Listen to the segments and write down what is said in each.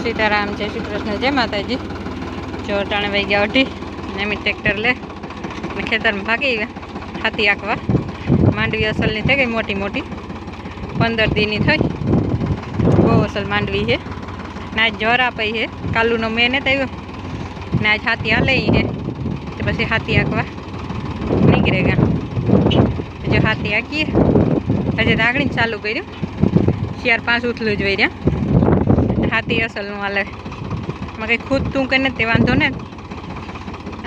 सीताराम जय श्री कृष्ण जय माताजी। जो टाणे वही गया 2:30 ने अमी ट्रेक्टर ले खेतर में भागी गया हाथी आंकवा। मांडवी असलनी थी गई मोटी मोटी 15 दी थी। बहु असल मांडवी है ने आज जोर आपी है। कालूनो मेहनत आव्यो ने आज हाथी हाले है तो पछी हाथी आंकवा निकळेगा। जो हाथी आंकीए हजे आगळ चालू कर्युं 4-5 उथलू ज वही हाथी असलनु हाले। मैं कहीं खुद तू कने ते वांधो ने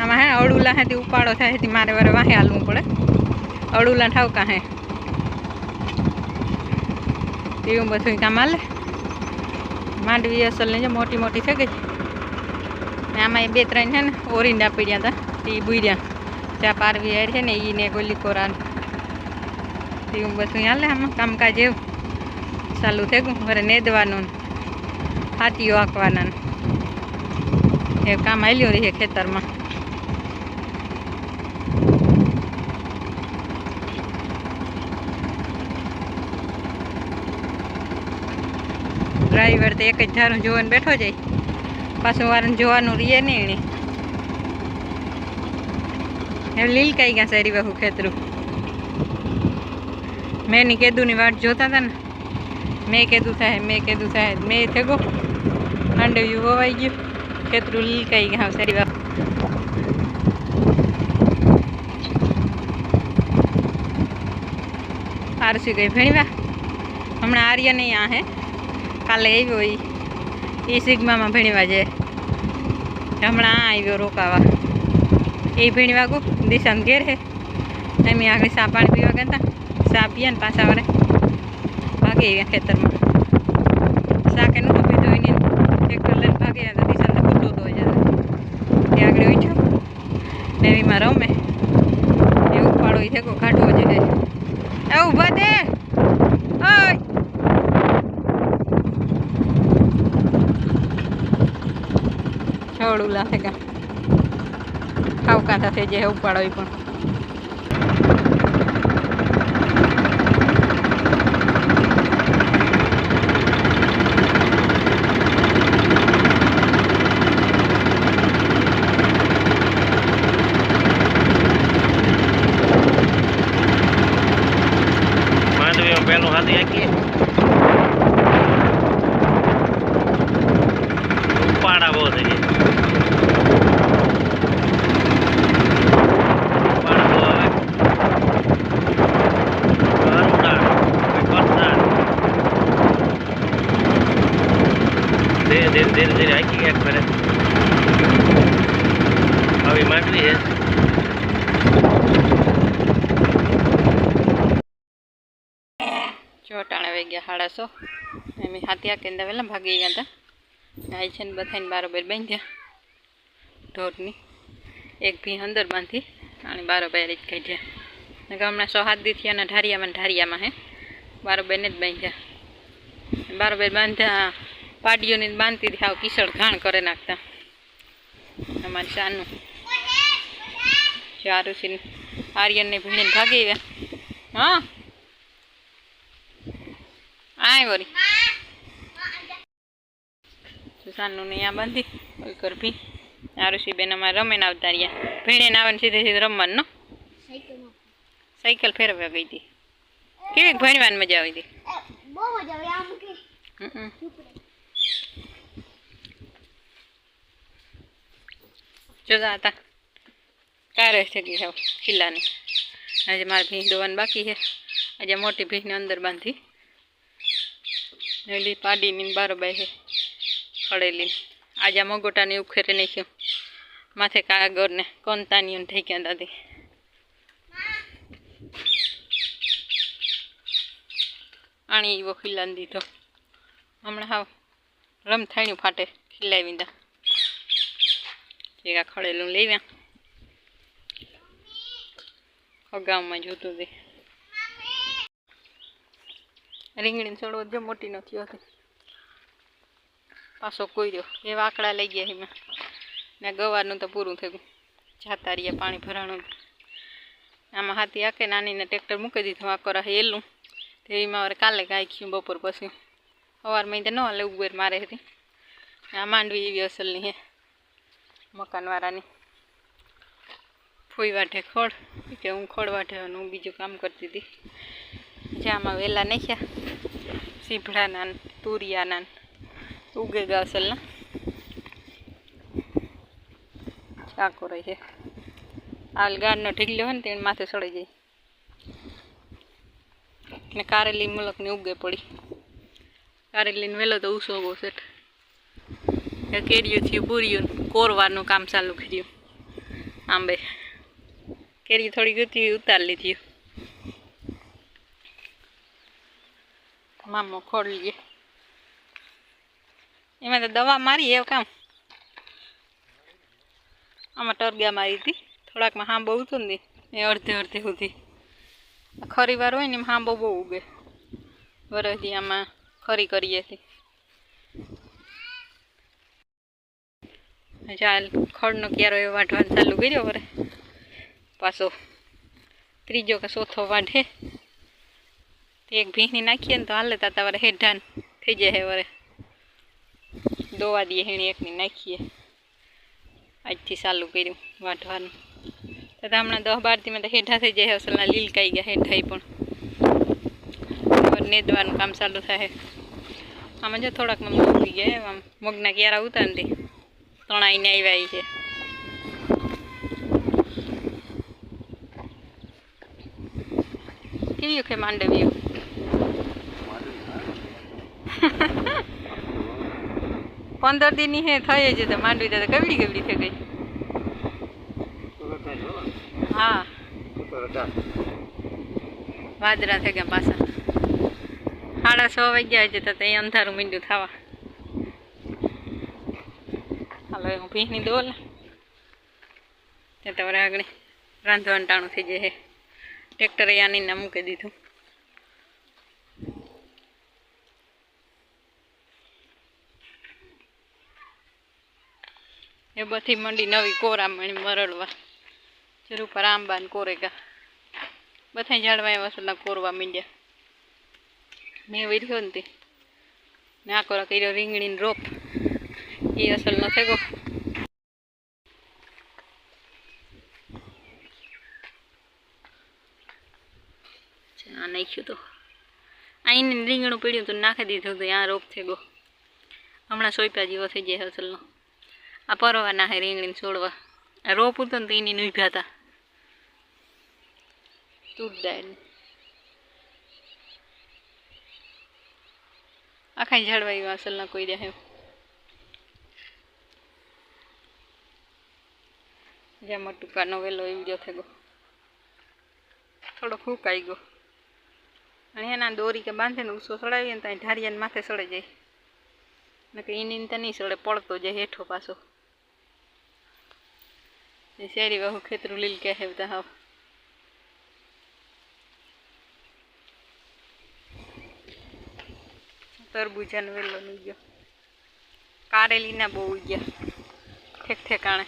आमा है अड़ूला है उपाड़ो थाय मारे वारे वाहे हालवू पड़े। अड़ूला ठावका है तेवुं बधुं काम हाले। मांडवी असल ने जो मोटी मोटी थई गई ने आमां 2-3 है ने ओरिंडा पीड्या था ते बुर्या त्या पारवी हेर है ने ई ने गोली कोरा तेवुं बधुं हाले। आमां कामकाज एवुं चालू थई गयुं। हरे नेदवानुं हाथीओ आंकवाना ए काम हाल्યું रहे खेतर में। ड्राइवर तो एक धारू जोवाने बैठो जाए पाछुं वारने जोवानुं रहे नहीं एने लीलकाई गया सारी बहु खेतरू। मैंने केदूनी वाट जोता था ने मैं केदू थाय मैं थे गो हांडव्यू ववाई गयुं खेतरू लीलकाई गया सारी बात। आरसी गई भणवा हमणां आर्य नहीं आ है काले आव्यो ई सिग्मा में भणवा जाए हमणां आ आव्यो रोकावा ए भणवा गो दिशा घेर है अमी आगे चा पाणी पीवा गया था चा पीए ने पाछा वरे भागी गया खेतर में। चा के नहोतो पीधो एने ट्रेक्टर लईने भागी गया दिशा तो कूदतो तो जाता आगे उठ्यो ने एवीमां रमे ए उपाड़ो ई थेको काढવો जे ए उभा दे ओय छोड़ूला थेगा खाव कांठा थई जाए उपाड़ो ई पण। पहलू हाथी आंकी उपाड़ा बहुत है उपाड़ा बहुत है धीरे धीरे धीरे धीरे आंकी गया करे अभी मांडवी है। ચોટાણે વહી ગયા 1:30 એમ હાથી આંકીને વહેલા ભાગી ગયા હતા। आज છે ને બધાને બારોબાર બાંધ્યા ઢોરની એક ભી અંદર બાંધી અને બારોબાર જ કાઢ્યા। હમણાં 6-7 દી થયા ઢારિયામાં હે બારોબારને જ બાંધ્યા। બારોબાર બાંધ્યા પાડીઓને બાંધતી હાવ કિસળ ઘાણ કરી નાખતા અમારી શાનું ચારુસી આર્યનને ભીણીને ભાગી ગયા। हाँ आए वरी सुसानू ने यहाँ बांधी कर भी आरुषि बेन अमार रमीने आवता रह्या। भीणे आवे सीधे सीधे रमवानुं न साइकल फेरवा गई थी केवी भणवानी मजा आई थी बहु मजा आई आम के जोता था कारे थे गई है खिल्लानी। आज मारे भीं दोवानी बाकी है आज मोटी भीं ने अंदर बांधी ली पाड़ी नी बारोबार है खड़ेली। आज आ मगोटा ने उखेरे नाख्यो माथे कागर ने कंतानी थई गया दादी आणी एवो खिलान दीधो हमणा हाव रमथाण्यू फाटे खिलावी दीधा जेगा खड़ेलू लेव्या अगाऊ में जोतुं दे રીંગણી છોડવો જો મોટી નથી હોતી પાછો કોઈર્યો એવા આંકડા લઈ ગયા એમાં ને ગવારનું તો પૂરું થઈ ગયું જાતા રહ્યા પાણી ભરાણું। આમાં હાથી આંકે નાનીને ટ્રેક્ટર મૂકી દીધું આ કરા હેલું તેવીમાં કાલે ગાયખ્યું બપોર પછી સવારમાં તો ન હાલે ઉબેર મારે હતી આ માંડવી એવી અસલની હે મકાનવાળાની. ફૂઈ વાટે ખોળ કે હું ખોળ વાટવાનું હું બીજું કામ કરતી હતી. જ્યાંમાં વેલા નાખ્યા સીભડાના ને તુરિયાના ઉગે ગા અસલના ચાકો રહી છે. હાલ ગાડનો ઢીકલો હોય ને તેને માથે ચડી જાય ને કારેલી મુલકની ઉગે પડી. કારેલીને વેલો તો ઉસો બહુ છે. કેરીયું થયું પૂર્યું કોરવાનું કામ ચાલુ કર્યું. આંબે કેરી થોડી ગતી ઉતાર લીધી. મામો ખોડ લઈએ એમાં તો દવા મારી એવું કામ. આમાં ટરગા મારી હતી થોડાકમાં હાંબો ઉતો ને એ અડધે અડધે સુધી. ખરી વાર હોય ને એમ હાંબો બહુ ઉગે. વરસથી આમાં ખરી કરીએ હતી. ચાલ ખડનો ક્યારો એવો વાઢવાનું ચાલુ કર્યો વરે પાછો ત્રીજો કે ચોથો વાઢે. એક ભીંની નાખીએ ને તો હાલે તા તમારે હેઠાન થઈ જાય. વરે દોવા દઈએ હેણી એકની નાખીએ. આજથી ચાલુ કર્યું વાઢવાનું તો હમણાં 10-12 માં તો હેઠા થઈ જાય. અસલના લીલકાઈ ગયા હેઠાઈ પણ. નેદવાનું કામ ચાલુ થાય. આમાં જો થોડાકમાં મગ ઉગી ગયા. આમ મગના ક્યારા ઉતારતી તણાઈને આવ્યા છે. કેવી છે માંડવીઓ? 15 દીની હે થઈ જ તો માંડવી તો કવડી કવડી થઈ ગઈ. હા વાદરા થઈ ગયા પાછા. 6:30 વાગ્યા છે તો ત્યાં અંધારું મીંડું થવા. હાલો હું ભીંની દોલ ત્યાં તમારે આગળ રાંધવાનું ટાણું થઈ જાય. ટ્રેક્ટરે આનીને મૂકી દીધું. એ બધી મંડી નવી કોરા મણી મરડવા જરૂર પર આંબા ને કોરેગા બધા ઝાડવા એવા અસલના કોરવા મીંડ્યા. મેં વીર્યો ને ને આ કોરા કર્યો રીંગણીનો રોપ એ અસલનો થયો. આ નાખ્યું તો આઈને રીંગણું પીડ્યું તો નાખી દીધું તો આ રોપ થઈ ગયો. હમણાં સોયપા જેવો થઈ જાય અસલનો. આ પરવા નાખે રીંગણીને છોડવા. આ રોપ હતો ને તો એની નુભ્યા હતા તૂટ દાય. આખા ઝાડવા એવા અસલના કોઈ દે. જ્યાં મટુકાનો વેલો એવી જો થઈ ગયો. થોડો ફૂંકાઈ ગયો અને એના દોરી કે બાંધીને ઉસો સડાવીએ ને ત્યાં ઢારિયાને માથે સડે જાય ને કે એની તો નહીં સડે પડતો જાય હેઠો પાછો. એ શેરી વાહુ ખેતરું લીલ કે હેવતા હાવ. તરબૂજાનો વેલો નહીં ગયો. કારેલીના બહુ ગયા ઠેક ઠેકાણે.